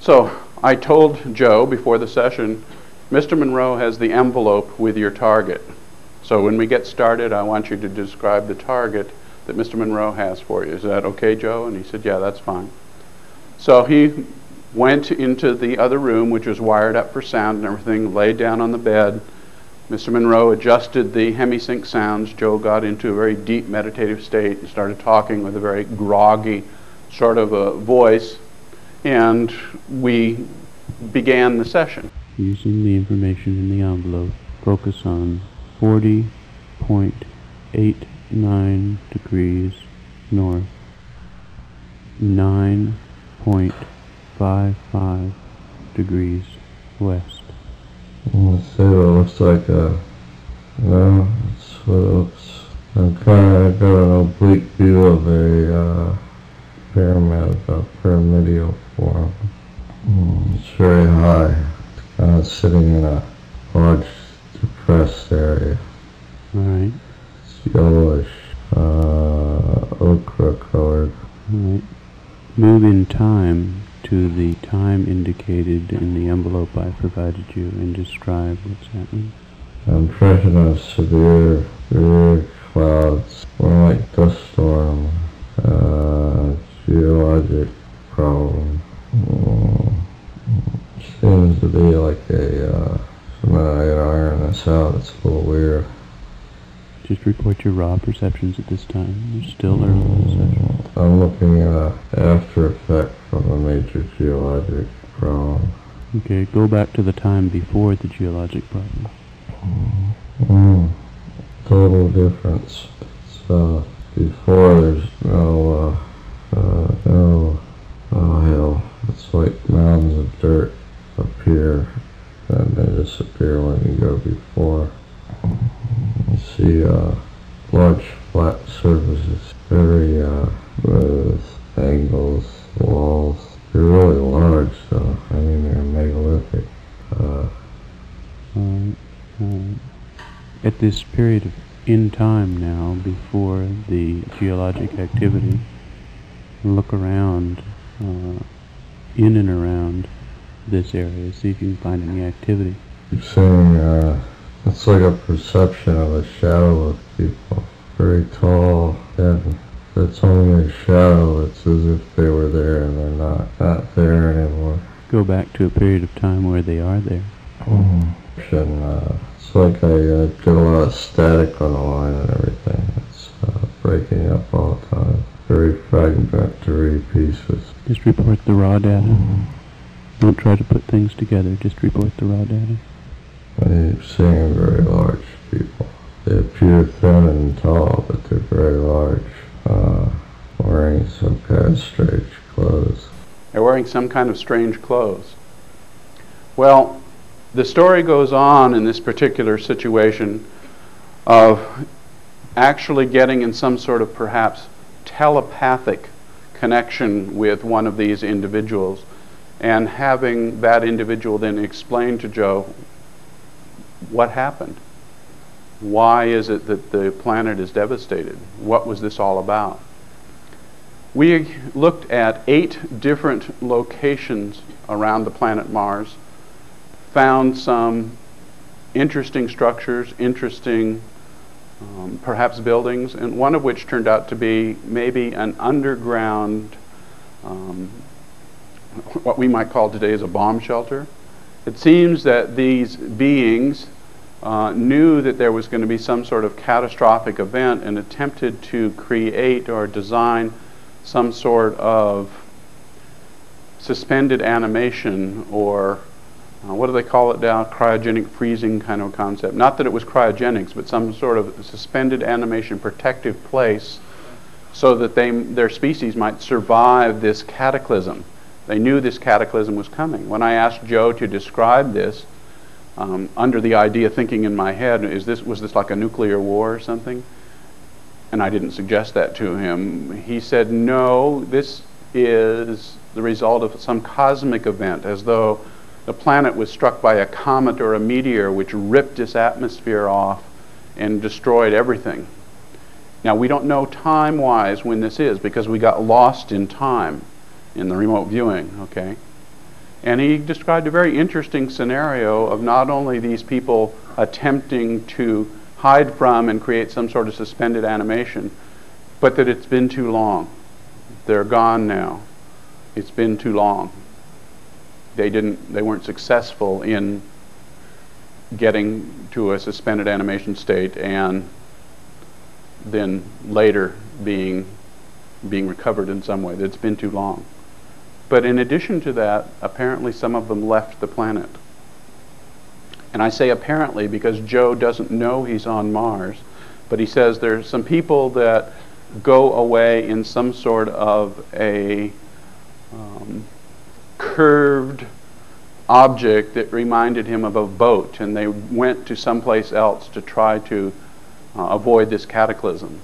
So I told Joe before the session, Mr. Monroe has the envelope with your target. So when we get started, I want you to describe the target that Mr. Monroe has for you. Is that okay, Joe? And he said, yeah, that's fine. So he went into the other room, which was wired up for sound and everything, laid down on the bed. Mr. Monroe adjusted the hemisync sounds. Joe got into a very deep meditative state and started talking with a very groggy sort of a voice, and we began the session. Using the information in the envelope, focus on 40.89 degrees north, 9.55 degrees west. Let's see what it looks like. No, it's what it looks. I'm kind of got an oblique view of a pyramid, a pyramidal form. It's very high. It's kind of sitting in a large depressed area. Alright. It's yellowish, ochre colored. Alright. Move in time to the time indicated in the envelope I provided you and describe what's happening. Impression of severe clouds, more like dust storm, geologic problem. Seems to be like somebody had ironed this out. It's a little weird. Just report your raw perceptions at this time. You're still early in the session. I'm looking at an after effect from a major geologic problem. Okay, go back to the time before the geologic problem. Total difference. It's, before there's no hell. It's like mounds of dirt appear, and they disappear when you go before. You see large flat surfaces, very with angles, walls. They're really large, though. I mean, they're megalithic. At this period of in time now, before the geologic activity, look around, in and around this area, see if you can find any activity. You're seeing, it's like a perception of a shadow of people. Very tall, and it's only a shadow. It's as if they were there and they're not there anymore. Go back to a period of time where they are there. It's like I get a lot of static on the line and everything. It's breaking up all the time. Very fragmentary pieces. Just report the raw data. Don't try to put things together, just report the raw data. I'm seeing very large people. They appear thin and tall, but they're very large, wearing some kind of strange clothes. They're wearing some kind of strange clothes. Well, the story goes on in this particular situation of actually getting in some sort of perhaps telepathic connection with one of these individuals, and having that individual then explain to Joe what happened. Why is it that the planet is devastated? What was this all about? We looked at 8 different locations around the planet Mars, found some interesting structures, interesting perhaps buildings, and one of which turned out to be maybe an underground, what we might call today as a bomb shelter. It seems that these beings knew that there was going to be some sort of catastrophic event and attempted to create or design some sort of suspended animation, or what do they call it now? Cryogenic freezing kind of concept. Not that it was cryogenics, but some sort of suspended animation protective place so that their species might survive this cataclysm. They knew this cataclysm was coming. When I asked Joe to describe this, under the idea thinking in my head, was this like a nuclear war or something? And I didn't suggest that to him. He said, no, this is the result of some cosmic event, as though the planet was struck by a comet or a meteor which ripped its atmosphere off and destroyed everything. Now, we don't know time-wise when this is, because we got lost in time in the remote viewing, okay? And he described a very interesting scenario of not only these people attempting to hide from and create some sort of suspended animation, but that it's been too long. They're gone now. It's been too long. They weren't successful in getting to a suspended animation state and then later being recovered in some way. That it's been too long. But in addition to that, apparently some of them left the planet. And I say apparently because Joe doesn't know he's on Mars, but he says there's some people that go away in some sort of a curved object that reminded him of a boat, and they went to someplace else to try to avoid this cataclysm.